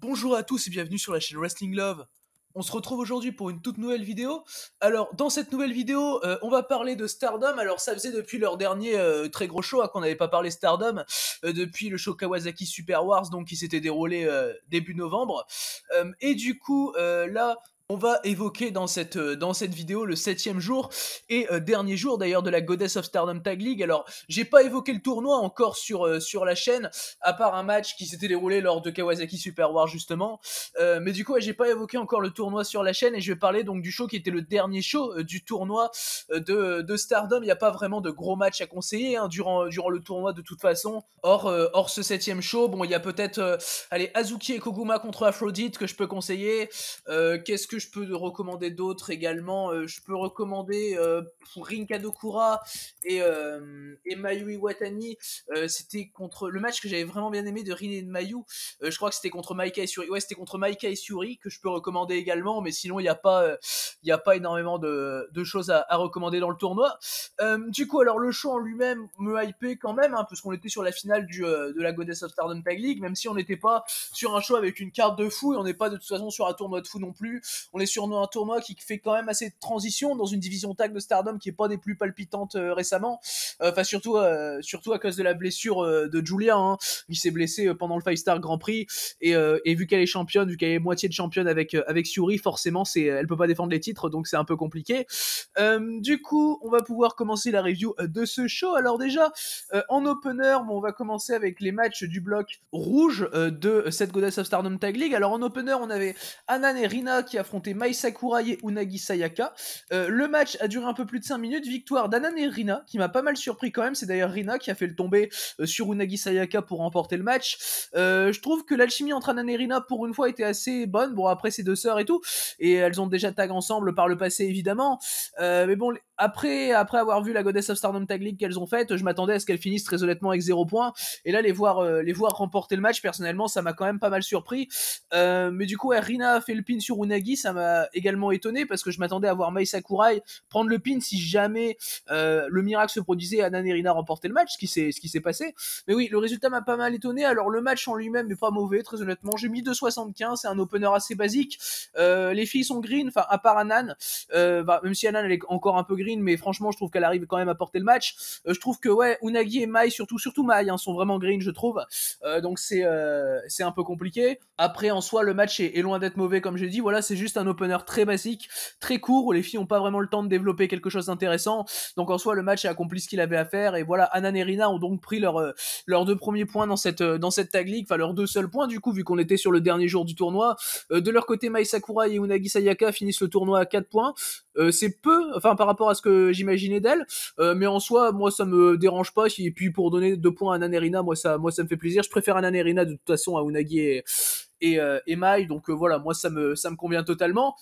Bonjour à tous et bienvenue sur la chaîne Wrestling Love. On se retrouve aujourd'hui pour une toute nouvelle vidéo. Alors, dans cette nouvelle vidéo, on va parler de Stardom. Alors, ça faisait depuis leur dernier très gros show qu'on n'avait pas parlé Stardom, depuis le show Kawasaki Super Wars, donc qui s'était déroulé début novembre. Et du coup, là, on va évoquer dans cette vidéo le 7e jour et dernier jour d'ailleurs de la Goddess of Stardom Tag League. Alors, j'ai pas évoqué le tournoi encore sur la chaîne, à part un match qui s'était déroulé lors de Kawasaki Super Wars justement. Mais du coup, ouais, j'ai pas évoqué encore le tournoi sur la chaîne et je vais parler donc du show qui était le dernier show du tournoi de Stardom. Il n'y a pas vraiment de gros matchs à conseiller durant le tournoi de toute façon. Hors ce 7e show, bon, il y a peut-être allez, Hazuki et Koguma contre Aphrodite que je peux conseiller. Qu'est-ce que je peux recommander d'autre également? Je peux recommander Rinka Dokura et Mayu Iwatani. C'était contre le match que j'avais vraiment bien aimé de Rin et de Mayu. Je crois que c'était contre Maika et Suri. Ouais, c'était contre Maika et Suri que je peux recommander également. Mais sinon, il n'y a pas énormément de choses à recommander dans le tournoi. Du coup, alors le show en lui-même me hypait quand même, puisqu'on était sur la finale de la Goddess of Stardom Tag League, même si on n'était pas sur un show avec une carte de fou et on n'est pas de toute façon sur un tournoi de fou non plus. On est sur un tournoi qui fait quand même assez de transition dans une division tag de Stardom qui est pas des plus palpitantes récemment. Enfin surtout à cause de la blessure de Julia, qui s'est blessée pendant le 5-Star Grand Prix et vu qu'elle est championne, vu qu'elle est moitié de championne avec Syuri, forcément elle peut pas défendre les titres, donc c'est un peu compliqué. Du coup, on va pouvoir commencer la review de ce show. Alors déjà, en opener, on va commencer avec les matchs du bloc rouge de cette Goddess of Stardom Tag League. Alors en opener, on avait Anan et Rina qui affrontaient Mai Sakurai et Unagi Sayaka. Le match a duré un peu plus de 5 minutes. Victoire d'Anan et Rina, qui m'a pas mal surpris quand même. C'est d'ailleurs Rina qui a fait le tomber sur Unagi Sayaka pour remporter le match. Je trouve que l'alchimie entre Anan et Rina, pour une fois, était assez bonne. Bon, après, c'est deux sœurs et tout. Et elles ont déjà tag ensemble par le passé, évidemment. Mais bon, après avoir vu la Goddess of Stardom Tag League qu'elles ont faite, je m'attendais à ce qu'elles finissent très honnêtement avec 0 points. Et là, les voir remporter le match, personnellement, ça m'a quand même pas mal surpris. Mais du coup, Rina a fait le pin sur Unagi, ça m'a également étonné parce que je m'attendais à voir Mai Sakurai prendre le pin si jamais le miracle se produisait et Anan et Rina remportaient le match, ce qui s'est passé. Mais oui, le résultat m'a pas mal étonné. Alors le match en lui-même n'est pas mauvais, très honnêtement. J'ai mis 2,75, c'est un opener assez basique. Les filles sont green, enfin à part Anan, même si Anan elle est encore un peu green, mais franchement je trouve qu'elle arrive quand même à porter le match. Je trouve que ouais, Unagi et Mai, surtout Mai, sont vraiment green, je trouve. Donc c'est un peu compliqué. Après en soi le match est loin d'être mauvais comme j'ai dit. Voilà, c'est juste un opener très basique, très court où les filles ont pas vraiment le temps de développer quelque chose d'intéressant. Donc en soi le match a accompli ce qu'il avait à faire et voilà, Anan et Rina ont donc pris leurs 2 premiers points dans cette tag league, enfin leurs 2 seuls points du coup vu qu'on était sur le dernier jour du tournoi. De leur côté, Mai Sakurai et Unagi Sayaka finissent le tournoi à 4 points. C'est peu, enfin par rapport à ce que j'imaginais d'elles, mais en soi, moi ça me dérange pas. Et puis pour donner 2 points à Anan et Rina, moi ça me fait plaisir. Je préfère Anan et Rina de toute façon à Unagi et Mai, donc voilà, moi ça me convient totalement.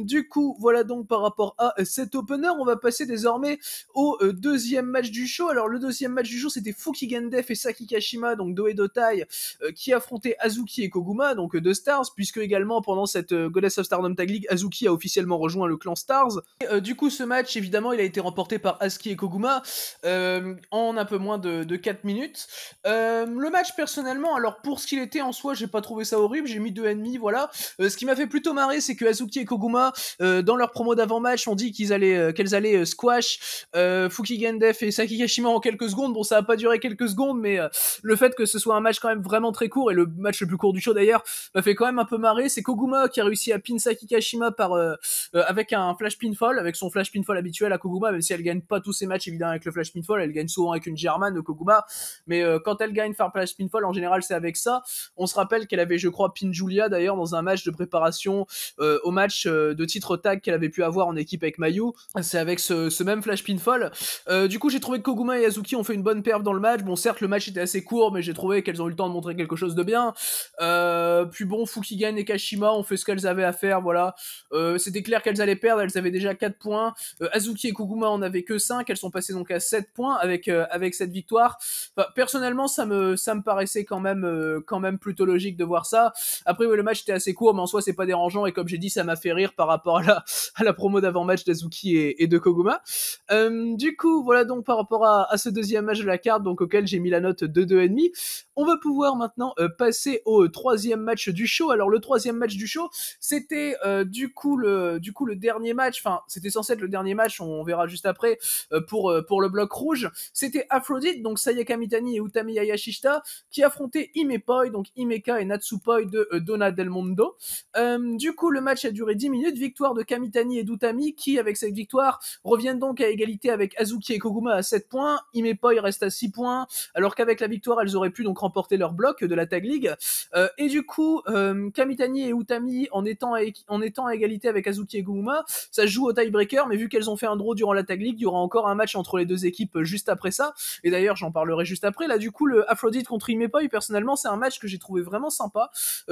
Du coup, voilà donc par rapport à cet opener, on va passer désormais au deuxième match du show. Alors le deuxième match du show, c'était Fukigen Def et Saki Kashima, donc Do et Dotai, qui affrontaient Hazuki et Koguma, donc 2 Stars, puisque également pendant cette Goddess of Stardom Tag League, Hazuki a officiellement rejoint le clan Stars. Et, du coup, ce match, évidemment, il a été remporté par Asuki et Koguma en un peu moins de 4 minutes. Le match, personnellement, alors pour ce qu'il était en soi, j'ai pas trouvé ça horrible, j'ai mis 2,5, voilà. Ce qui m'a fait plutôt marrer, c'est que Hazuki et Koguma, dans leur promo d'avant-match, ont dit qu'elles allaient squash Fukigen Def et Saki Kashima en quelques secondes. Bon, ça a pas duré quelques secondes, mais le fait que ce soit un match quand même vraiment très court, et le match le plus court du show d'ailleurs, m'a fait quand même un peu marrer. C'est Koguma qui a réussi à pin Saki Kashima avec un flash pinfall, avec son flash pinfall habituel à Koguma, même si elle gagne pas tous ses matchs évidemment avec le flash pinfall, elle gagne souvent avec une German de Koguma, mais quand elle gagne par flash pinfall, en général c'est avec ça. On se rappelle qu'elle avait, je crois, pin Julia d'ailleurs dans un match de préparation au match de titre tag qu'elle avait pu avoir en équipe avec Mayu. C'est avec ce même flash pinfall. Du coup, j'ai trouvé que Koguma et Hazuki ont fait une bonne perf dans le match. Bon, certes, le match était assez court, mais j'ai trouvé qu'elles ont eu le temps de montrer quelque chose de bien. Puis bon, Fukigen et Kashima ont fait ce qu'elles avaient à faire, voilà. C'était clair qu'elles allaient perdre, elles avaient déjà 4 points. Hazuki et Koguma en avaient que 5, elles sont passées donc à 7 points avec cette victoire. Enfin, personnellement, ça me paraissait quand même plutôt logique de voir voir ça. Après ouais, le match était assez court, mais en soi c'est pas dérangeant, et comme j'ai dit, ça m'a fait rire par rapport à la promo d'avant-match d'Azuki et de Koguma. Du coup voilà donc par rapport à ce deuxième match de la carte, donc auquel j'ai mis la note de 2,5. On va pouvoir maintenant passer au troisième match du show. Alors le troisième match du show, c'était du coup le dernier match, enfin c'était censé être le dernier match, on verra juste après, pour le bloc rouge. C'était Aphrodite, donc Sayaka Mitani et Utami Hayashishita, qui affrontaient Himepoi, donc Himeka et Natsupoi de Donna Del Mondo. Du coup le match a duré 10 minutes, victoire de Kamitani et d'Utami, qui avec cette victoire reviennent donc à égalité avec Azuki et Koguma à 7 points, Himepoi reste à 6 points, alors qu'avec la victoire elles auraient pu donc remporter leur bloc de la Tag League. Et du coup Kamitani et Utami en étant à égalité avec Azuki et Koguma, ça se joue au tiebreaker, mais vu qu'elles ont fait un draw durant la Tag League, il y aura encore un match entre les deux équipes juste après ça, et d'ailleurs j'en parlerai juste après. Là du coup le Aphrodite contre Himepoi, personnellement c'est un match que j'ai trouvé vraiment sympa.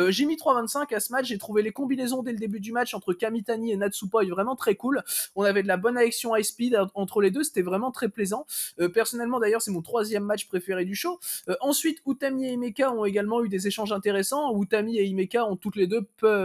J'ai mis 3,25 à ce match, j'ai trouvé les combinaisons dès le début du match entre Kamitani et Natsupoi vraiment très cool, on avait de la bonne action high speed entre les deux, c'était vraiment très plaisant. Personnellement d'ailleurs c'est mon troisième match préféré du show. Ensuite Utami et Himeka ont également eu des échanges intéressants, Utami et Himeka ont toutes les deux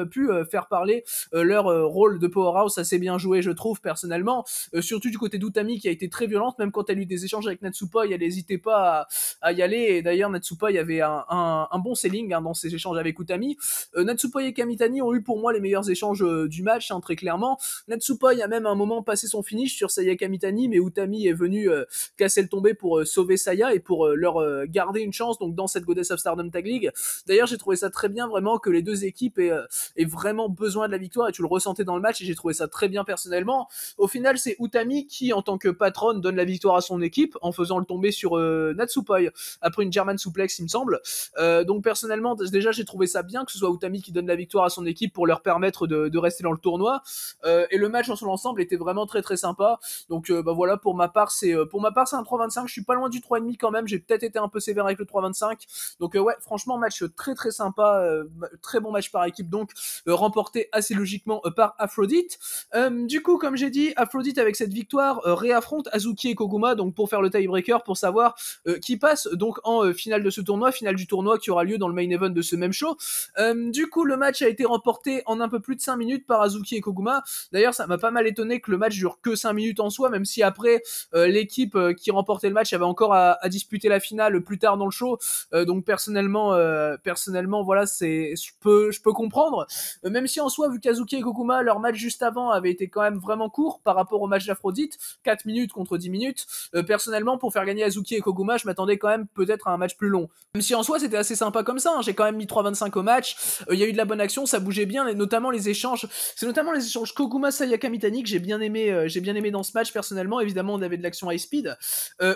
pu faire parler leur rôle de powerhouse assez bien joué je trouve personnellement, surtout du côté d'Utami qui a été très violente, même quand elle a eu des échanges avec Natsupoi, elle n'hésitait pas à y aller, et d'ailleurs Natsupoi avait un bon selling dans ses échanges avec Utami. Natsupoi et Kamitani ont eu pour moi les meilleurs échanges du match, très clairement. Natsupoi a même à un moment passé son finish sur Sayaka Mitani, mais Utami est venu casser le tombé pour sauver Saya et pour leur garder une chance donc dans cette Goddess of Stardom Tag League. D'ailleurs j'ai trouvé ça très bien vraiment que les deux équipes aient vraiment besoin de la victoire, et tu le ressentais dans le match, et j'ai trouvé ça très bien personnellement. Au final c'est Utami qui en tant que patronne donne la victoire à son équipe en faisant le tomber sur Natsupoi après une German suplex il me semble. Donc personnellement déjà j'ai trouvé ça bien que ce soit Utami qui donne la victoire à son équipe pour leur permettre de rester dans le tournoi. Et le match dans son ensemble était vraiment très très sympa. Donc voilà, pour ma part c'est un 3,25, je suis pas loin du 3,5 quand même, j'ai peut-être été un peu sévère avec le 3,25. Donc ouais, franchement match très très sympa, très bon match par équipe, donc remporté assez logiquement par Aphrodite. Du coup comme j'ai dit, Aphrodite avec cette victoire réaffronte Azuki et Koguma donc pour faire le tiebreaker, pour savoir qui passe donc en finale de ce tournoi, finale du tournoi qui aura lieu dans le main event de ce même show. Du coup le match a été remporté en un peu plus de 5 minutes par Azuki et Koguma. D'ailleurs ça m'a pas mal étonné que le match dure que 5 minutes en soi, même si après l'équipe qui remportait le match avait encore à disputer la finale plus tard dans le show. Donc personnellement voilà, je peux comprendre, même si en soi vu qu'Azuki et Koguma leur match juste avant avait été quand même vraiment court par rapport au match d'Aphrodite, 4 minutes contre 10 minutes, personnellement pour faire gagner Azuki et Koguma je m'attendais quand même peut-être à un match plus long, même si en soi c'était assez sympa comme ça, j'ai quand même mis 3,25 au match. Il y a eu de la bonne action, ça bougeait bien, et notamment les échanges, c'est notamment les échanges Koguma Sayaka Mitani que j'ai bien aimé dans ce match personnellement. Évidemment on avait de l'action high speed.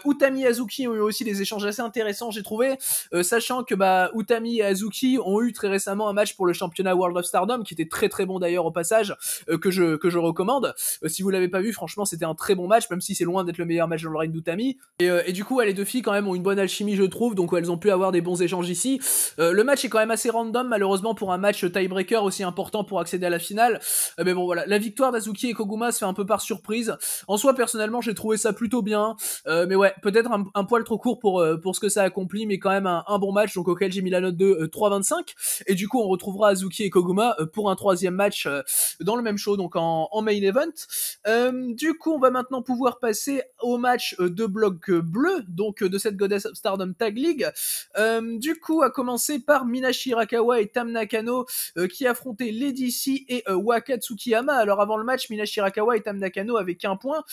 Utami et Azuki ont eu aussi des échanges assez intéressants j'ai trouvé, sachant que Utami et Azuki ont eu très récemment un match pour le championnat World of Stardom qui était très très bon d'ailleurs au passage, que je recommande. Si vous l'avez pas vu, franchement c'était un très bon match, même si c'est loin d'être le meilleur match dans le règne d'Utami. Et du coup les deux filles quand même ont une bonne alchimie je trouve, donc elles ont pu avoir des bons échanges ici. Le match est quand même assez random malheureusement pour un match tiebreaker aussi important pour accéder à la finale. Mais bon voilà, la victoire d'Azuki et Koguma se fait un peu par surprise. En soi personnellement j'ai trouvé ça plutôt bien, mais ouais peut-être un poil trop court pour ce que ça accomplit, mais quand même un bon match donc auquel j'ai mis la note de 3,25. Et du coup on retrouvera Azuki et Koguma pour un troisième match dans le même show, donc en main event. Du coup on va maintenant pouvoir passer au match de bloc bleu, donc de cette Goddess of Stardom Tag League. Du coup à commencer par Minashi Hirakawa et Tam Nakano qui affrontaient Lady C et Waka Tsukiyama. Alors avant le match, Minashi Hirakawa et Tam Nakano avaient qu'un point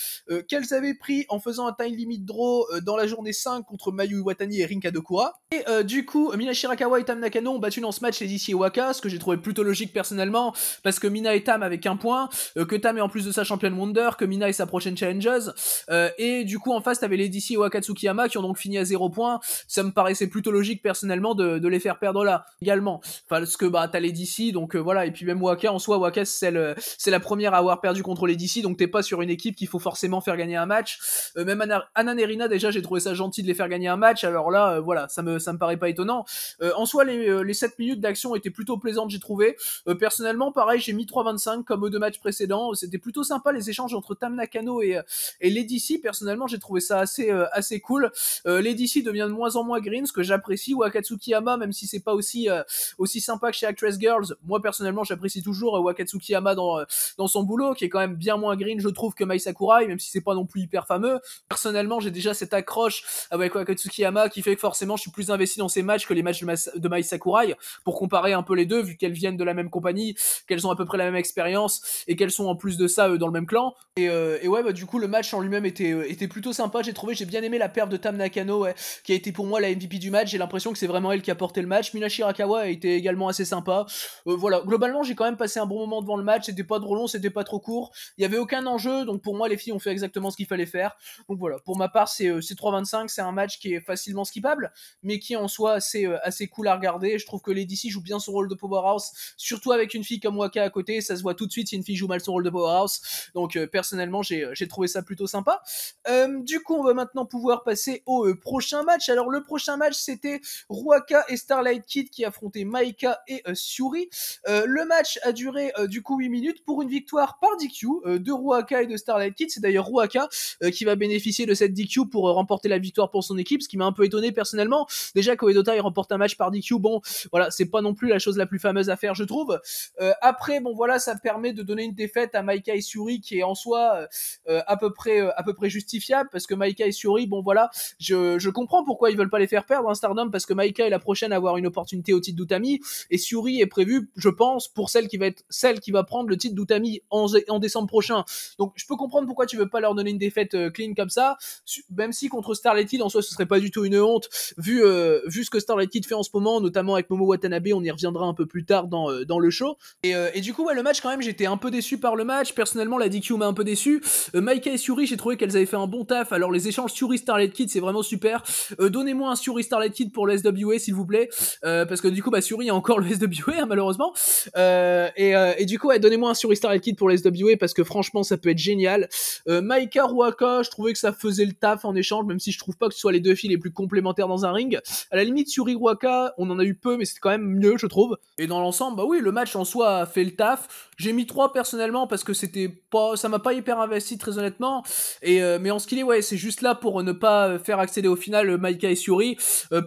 qu'elles avaient pris en faisant un time limit draw dans la journée 5 contre Mayu Iwatani et Rin Kadokura. Et du coup Minashi Hirakawa et Tam Nakano ont battu dans ce match Lady C et Waka, ce que j'ai trouvé plutôt logique personnellement, parce que Mina et Tam avaient qu'un point, que Tam est en plus de sa championne Wonder, que Mina est sa prochaine challengeuse, et du coup en face t'avais Lady C et Waka Tsukiyama qui ont donc fini à 0 points. Ça me paraissait plutôt logique personnellement de les faire perdre là également, enfin parce que t'as Lady C, donc voilà, et puis même Waka en soi, Waka c'est la première à avoir perdu contre Lady C, donc t'es pas sur une équipe qu'il faut forcément faire gagner un match. Même Anna Nerina déjà j'ai trouvé ça gentil de les faire gagner un match, alors là voilà, ça me paraît pas étonnant. En soi les 7 minutes d'action étaient plutôt plaisantes j'ai trouvé. Personnellement pareil, j'ai mis 3,25 comme aux deux matchs précédents, c'était plutôt sympa les échanges entre Tam Nakano et Lady C. Personnellement j'ai trouvé ça assez cool. Lady C devient de moins en moins green, ce que j'apprécie. Waka Tsukiyama, même si c'est pas aussi aussi sympa que chez Actress Girls. Moi personnellement j'apprécie toujours Wakatsuki Hama dans son boulot, qui est quand même bien moins green je trouve que Mai Sakurai, même si c'est pas non plus hyper fameux. Personnellement j'ai déjà cette accroche avec Wakatsuki Hama qui fait que forcément je suis plus investi dans ces matchs que les matchs de Mai Sakurai, pour comparer un peu les deux, vu qu'elles viennent de la même compagnie, qu'elles ont à peu près la même expérience et qu'elles sont en plus de ça dans le même clan. Et ouais, bah du coup le match en lui-même était plutôt sympa, j'ai bien aimé la perf de Tam Nakano, ouais, qui a été pour moi la MVP du match. J'ai l'impression que c'est vraiment elle qui a porté le match. Mina Shirakawa a été également assez sympa. Voilà, globalement j'ai quand même passé un bon moment devant le match, c'était pas trop long, c'était pas trop court, il y avait aucun enjeu, donc pour moi les filles ont fait exactement ce qu'il fallait faire. Donc voilà, pour ma part c'est 3,25, c'est un match qui est facilement skippable, mais qui en soi assez cool à regarder. Je trouve que Lady C joue bien son rôle de powerhouse, surtout avec une fille comme Waka à côté, ça se voit tout de suite si une fille joue mal son rôle de powerhouse. Donc personnellement j'ai trouvé ça plutôt sympa. Du coup on va maintenant pouvoir passer au prochain match. Alors le prochain match c'était Ruaka et Starlight Kid qui affrontaient Maika et Syuri. Le match a duré du coup 8 minutes pour une victoire par DQ de Ruaka et de Starlight Kid. C'est d'ailleurs Ruaka qui va bénéficier de cette DQ pour remporter la victoire pour son équipe, ce qui m'a un peu étonné personnellement. Déjà qu'Oedota il remporte un match par DQ, bon voilà, c'est pas non plus la chose la plus fameuse à faire je trouve. Après bon voilà, ça permet de donner une défaite à Maika et Syuri qui est en soi à peu près justifiable, parce que Maika et Syuri, bon voilà, je comprends pourquoi ils veulent pas les faire perdre hein, Stardom, parce que Maika est la prochaine à avoir une opportunité au titre d'Utami, et Syuri est prévue je pense pour celle qui va prendre le titre d'Utami en décembre prochain. Donc je peux comprendre pourquoi tu veux pas leur donner une défaite clean comme ça, même si contre Starlight Kid en soi ce serait pas du tout une honte vu ce que Starlight Kid fait en ce moment, notamment avec Momo Watanabe. On y reviendra un peu plus tard dans le show. Et du coup ouais, le match quand même, j'étais un peu déçu par le match. Personnellement la DQ m'a un peu déçu. Maika et Syuri, j'ai trouvé qu'elles avaient fait un bon taf. Alors les échanges Syuri Starlight Kid c'est vraiment super. Donnez-moi un Syuri Starlight Kid pour le SWA s'il vous plaît, parce que du coup bah Syuri a encore le SWA hein, malheureusement. Et du coup ouais, donnez-moi un Syuri Starlight Kid pour le SWA parce que franchement ça peut être génial. Maika Ruaka, je trouvais que ça faisait le taf en échange, même si je trouve pas que ce soit les deux filles les plus complémentaires dans un ring. À la limite Syuri Ruaka, on en a eu peu mais c'était quand même mieux je trouve. Et dans l'ensemble bah oui, le match en soi a fait le taf. J'ai mis 3 personnellement parce que ça m'a pas hyper investi très honnêtement. Mais en ce qu'il est ouais, c'est juste là pour ne pas faire accéder au final Maika et Syuri,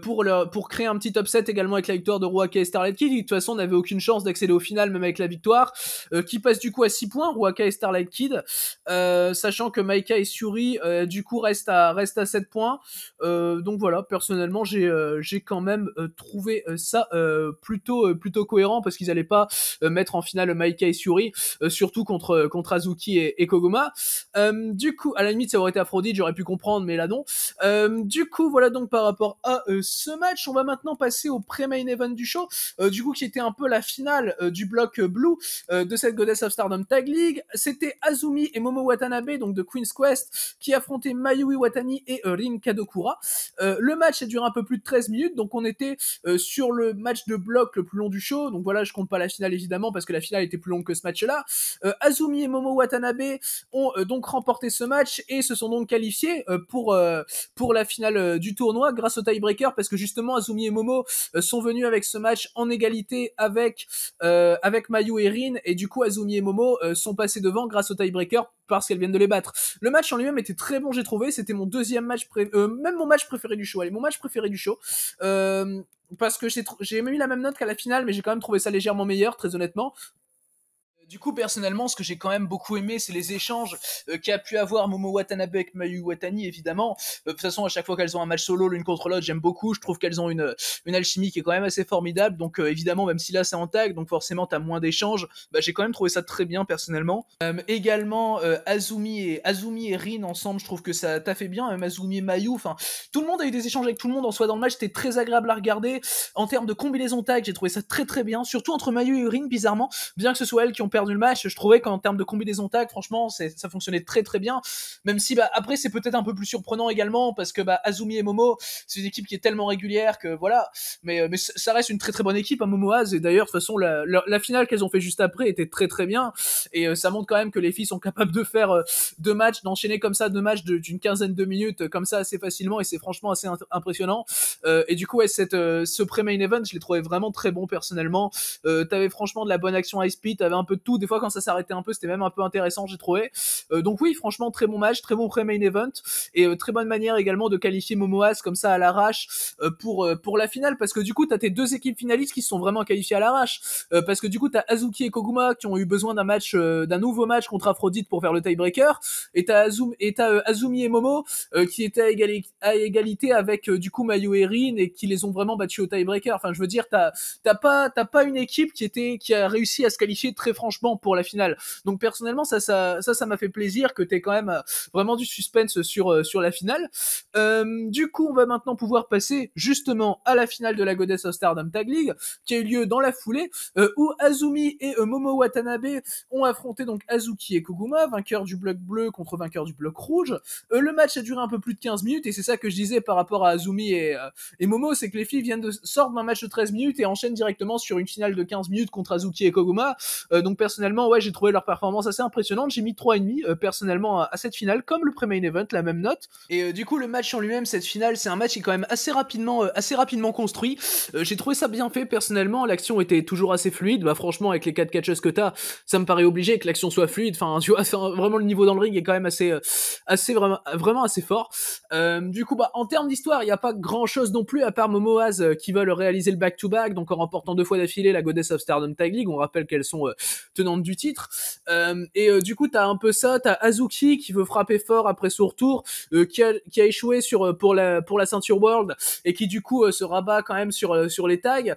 pour créer un petit upset également avec la victoire de Ruaka et Starlight Kid. De toute façon on n'avait aucune chance d'accéder au final même avec la victoire, qui passe du coup à 6 points Ruaka et Starlight Kid, sachant que Maika et Syuri du coup restent à 7 points. Donc voilà, personnellement j'ai quand même trouvé ça plutôt cohérent, parce qu'ils allaient pas mettre en finale Maika et Syuri, surtout contre Azuki et Koguma. Du coup à la limite ça aurait été Aphrodite, j'aurais pu comprendre, mais là non. Du coup voilà donc par rapport à ce match, on va maintenant passer au pré-main event du show, du coup qui était un peu la finale du bloc blue de cette Goddess of Stardom Tag League. C'était Azumi et Momo Watanabe, donc de Queen's Quest, qui affrontaient Mayui Watani et Rin Kadokura. Le match a duré un peu plus de 13 minutes, donc on était sur le match de bloc le plus long du show. Donc voilà, je compte pas la finale évidemment parce que la finale était plus longue que ce match-là. Azumi et Momo Watanabe ont donc remporté ce match et se sont donc qualifiés pour la finale du tournoi grâce au tiebreaker, parce que justement Azumi et Momo sont venus avec ce match en égalité avec Mayu et Rin, et du coup Azumi et Momo sont passés devant grâce au tiebreaker parce qu'elles viennent de les battre. Le match en lui-même était très bon, j'ai trouvé. C'était mon deuxième match même mon match préféré du show. Allez, mon match préféré du show. Parce que j'ai mis la même note qu'à la finale, mais j'ai quand même trouvé ça légèrement meilleur, très honnêtement. Du coup, personnellement, ce que j'ai quand même beaucoup aimé, c'est les échanges qu'a pu avoir Momo Watanabe avec Mayu Watani, évidemment. De toute façon, à chaque fois qu'elles ont un match solo l'une contre l'autre, j'aime beaucoup. Je trouve qu'elles ont une alchimie qui est quand même assez formidable. Donc, évidemment, même si là, c'est en tag, donc forcément, t'as moins d'échanges, bah, j'ai quand même trouvé ça très bien, personnellement. Également, Azumi et Rin ensemble, je trouve que ça t'a fait bien. Même Azumi et Mayu, enfin, tout le monde a eu des échanges avec tout le monde en soi dans le match. C'était très agréable à regarder. En termes de combinaison tag, j'ai trouvé ça très très bien. Surtout entre Mayu et Rin, bizarrement. Bien que ce soit elles qui ont perdu le match, je trouvais qu'en termes de combinaison tag, franchement, ça fonctionnait très très bien. Même si, bah, après, c'est peut-être un peu plus surprenant également, parce que, bah, Azumi et Momo, c'est une équipe qui est tellement régulière que voilà. Mais ça reste une très très bonne équipe, hein, Momo Az. Et d'ailleurs, de toute façon, la finale qu'elles ont fait juste après était très très bien. Et ça montre quand même que les filles sont capables de faire d'enchaîner comme ça 2 matchs d'une quinzaine de minutes, comme ça, assez facilement. Et c'est franchement assez impressionnant. Et du coup, ouais, ce pré-main event, je l'ai trouvé vraiment très bon personnellement. T'avais franchement de la bonne action high speed, t'avais un peu de tout. Des fois quand ça s'arrêtait un peu, c'était même un peu intéressant, j'ai trouvé. Donc oui, franchement très bon match, très bon pré-main event et très bonne manière également de qualifier Momoaz comme ça à l'arrache pour la finale, parce que du coup t'as tes deux équipes finalistes qui se sont vraiment qualifiées à l'arrache, parce que du coup t'as Azuki et Koguma qui ont eu besoin d'un match, d'un nouveau match contre Aphrodite pour faire le tiebreaker, et t'as Azumi et Momo qui étaient à égalité avec du coup Mayu et Rin et qui les ont vraiment battus au tiebreaker. Enfin je veux dire t'as pas une équipe qui a réussi à se qualifier très franchement pour la finale. Donc personnellement ça m'a fait plaisir que t'aies quand même vraiment du suspense sur la finale. Du coup, on va maintenant pouvoir passer justement à la finale de la Goddess of Stardom Tag League, qui a eu lieu dans la foulée, où Azumi et Momo Watanabe ont affronté donc Azuki et Koguma, vainqueur du bloc bleu contre vainqueur du bloc rouge. Le match a duré un peu plus de 15 minutes, et c'est ça que je disais par rapport à Azumi et Momo, c'est que les filles sortent d'un match de 13 minutes et enchaînent directement sur une finale de 15 minutes contre Azuki et Koguma. Donc personnellement, ouais, j'ai trouvé leur performance assez impressionnante. J'ai mis 3,5 personnellement à cette finale, comme le pré-main event, la même note. Et du coup, le match en lui-même, cette finale, c'est un match qui est quand même assez rapidement construit. J'ai trouvé ça bien fait personnellement. L'action était toujours assez fluide. Bah franchement, avec les 4 catcheuses que t'as, ça me paraît obligé que l'action soit fluide. Enfin, tu vois, vraiment le niveau dans le ring est quand même assez vraiment assez fort. Du coup, bah en termes d'histoire, il y a pas grand chose non plus à part Momoaz qui veulent réaliser le back-to-back, donc en remportant 2 fois d'affilée la Goddess of Stardom Tag League. On rappelle qu'elles sont tenantes du titre. Du coup, t'as un peu ça. T'as Azuki qui veut frapper fort après son retour, qui a échoué pour la ceinture World et qui du coup se rabat quand même sur les tags.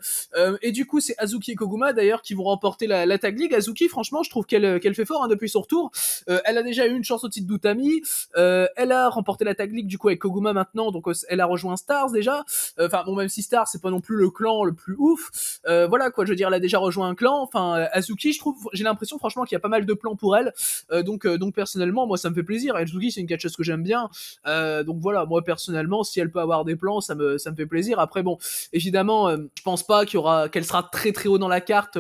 Et du coup, c'est Azuki et Koguma d'ailleurs qui vont remporter la Tag League. Azuki, franchement, je trouve qu'elle fait fort depuis son retour. Elle a déjà eu une chance au titre d'Utami. Elle a remporté la Tag League du coup avec Koguma maintenant, donc elle a rejoint Stars déjà. Enfin bon, même si Stars c'est pas non plus le clan le plus ouf. Voilà quoi, je veux dire, elle a déjà rejoint un clan. Enfin, Azuki, j'ai l'impression franchement qu'il y a pas mal de plans pour elle. Donc personnellement, moi ça me fait plaisir. Azuki, c'est une catcheuse que j'aime bien. Donc voilà, moi personnellement, si elle peut avoir des plans, ça me fait plaisir. Après bon, évidemment, je pense pas qu'elle sera très très haut dans la carte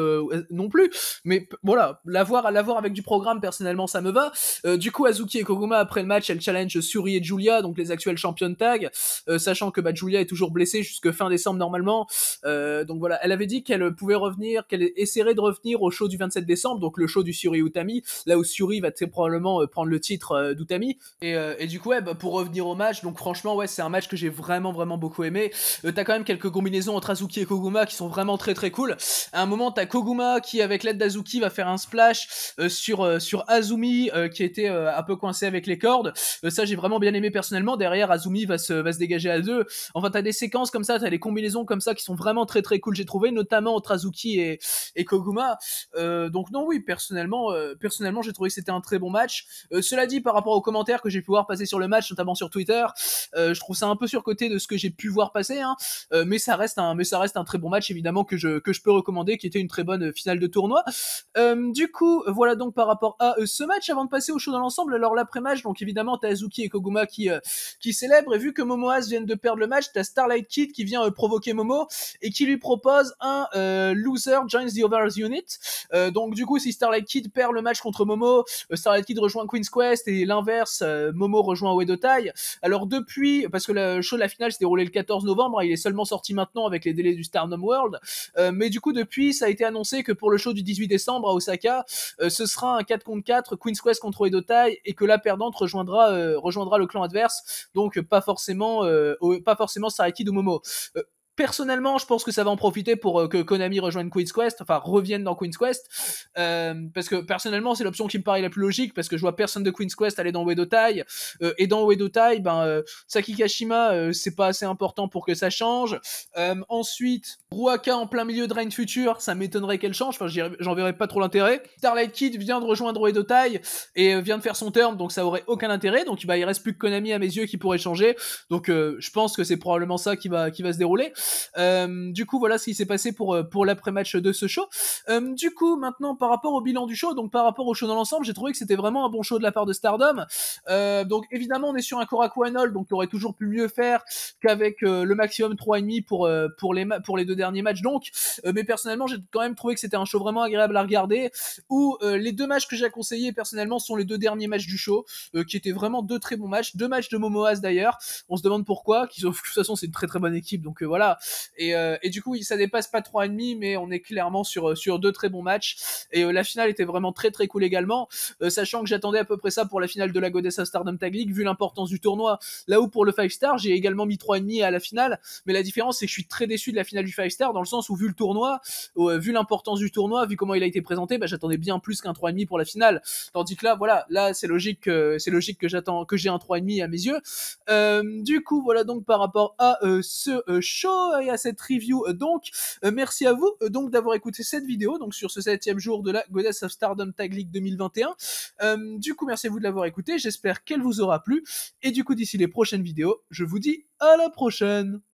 non plus. Mais voilà, la voir avec du programme, personnellement, ça me va. Du coup, Azuki et Koguma après le match, elles challenge Suri et Julia, donc les actuelles championnes tag, sachant que Julia est toujours blessée jusque fin décembre normalement. Donc voilà, elle avait dit qu'elle pouvait revenir, qu'elle essaierait de revenir au show du 27 décembre, donc le show du Suri Utami, là où Suri va très probablement prendre le titre d'Utami. Et du coup, ouais, pour revenir au match, donc franchement, ouais, c'est un match que j'ai vraiment beaucoup aimé. T'as quand même quelques combinaisons entre Azuki et Koguma qui sont vraiment très cool. À un moment, t'as Koguma qui, avec l'aide d'Azuki, va faire un splash sur Azumi qui était un peu coincé avec les cordes. Ça, j'ai vraiment bien aimé personnellement. Derrière, Azumi va se dégager à 2. Enfin, t'as des séquences comme ça, t'as des combinaisons comme ça qui sont vraiment très cool, j'ai trouvé, notamment entre Azuki et Koguma. Donc non, oui, personnellement, j'ai trouvé que c'était un très bon match. Cela dit, par rapport aux commentaires que j'ai pu voir passer sur le match, notamment sur Twitter, je trouve ça un peu surcoté de ce que j'ai pu voir passer, hein. Mais ça reste un très bon match, évidemment, que je peux recommander, qui était une très bonne finale de tournoi. Du coup, voilà donc par rapport à ce match. Avant de passer au show dans l'ensemble, alors l'après-match, donc évidemment t'as Azuki et Koguma qui célèbrent, et vu que Momoaz viennent de perdre le match, t'as Starlight Kid qui vient provoquer Momo et qui lui propose un loser joins the others unit. Donc du coup, si Starlight Kid perd le match contre Momo, Starlight Kid rejoint Queen's Quest, et l'inverse, Momo rejoint Oedo Tai. Alors depuis, parce que le show de la finale s'est déroulé le 14 novembre, il est seulement sorti maintenant avec les délais du Stardom World, mais du coup depuis, ça a été annoncé que pour le show du 18 décembre à Osaka, ce sera un 4 contre 4, Queen's Quest contre Oedo Tai, et que la perdante rejoindra le clan adverse, donc pas forcément Starlight Kid ou Momo. Personnellement, je pense que ça va en profiter pour que Konami rejoigne Queen's Quest, enfin revienne dans Queen's Quest, parce que personnellement c'est l'option qui me paraît la plus logique, parce que je vois personne de Queen's Quest aller dans Oedo Tai, et dans Oedo Tai, Saki Kashima, c'est pas assez important pour que ça change. Ensuite, Ruaka en plein milieu de Reign Future, ça m'étonnerait qu'elle change, enfin j'en verrais pas trop l'intérêt. Starlight Kid vient de rejoindre Oedo Tai et vient de faire son turn, donc ça aurait aucun intérêt, donc il reste plus que Konami à mes yeux qui pourrait changer, donc je pense que c'est probablement ça qui va se dérouler. Du coup, voilà ce qui s'est passé pour l'après-match de ce show. Du coup, maintenant, par rapport au bilan du show, donc par rapport au show dans l'ensemble, j'ai trouvé que c'était vraiment un bon show de la part de Stardom. Donc évidemment, on est sur un Korakuen Hall, donc t'aurais toujours pu mieux faire qu'avec le maximum 3,5 pour les 2 derniers matchs, donc. Mais personnellement, j'ai quand même trouvé que c'était un show vraiment agréable à regarder, où les 2 matchs que j'ai conseillés personnellement sont les 2 derniers matchs du show, qui étaient vraiment 2 très bons matchs, 2 matchs de Momoaz d'ailleurs. On se demande pourquoi, de toute façon c'est une très bonne équipe, donc voilà. voilà. Et du coup, ça dépasse pas 3,5, mais on est clairement sur deux très bons matchs. Et la finale était vraiment très très cool également, sachant que j'attendais à peu près ça pour la finale de la Goddess of Stardom Tag League, vu l'importance du tournoi. Là où pour le 5 star, j'ai également mis 3,5 à la finale, mais la différence c'est que je suis très déçu de la finale du 5 star, dans le sens où vu le tournoi, vu l'importance du tournoi, vu comment il a été présenté, bah, j'attendais bien plus qu'un 3,5 pour la finale. Tandis que là, voilà, là c'est logique que que j'ai un 3,5 à mes yeux. Du coup, voilà donc par rapport à ce show et à cette review. Donc, merci à vous donc d'avoir écouté cette vidéo donc sur ce 7e jour de la Goddess of Stardom Tag League 2021. Du coup, merci à vous de l'avoir écouté. J'espère qu'elle vous aura plu. Et du coup, d'ici les prochaines vidéos, je vous dis à la prochaine.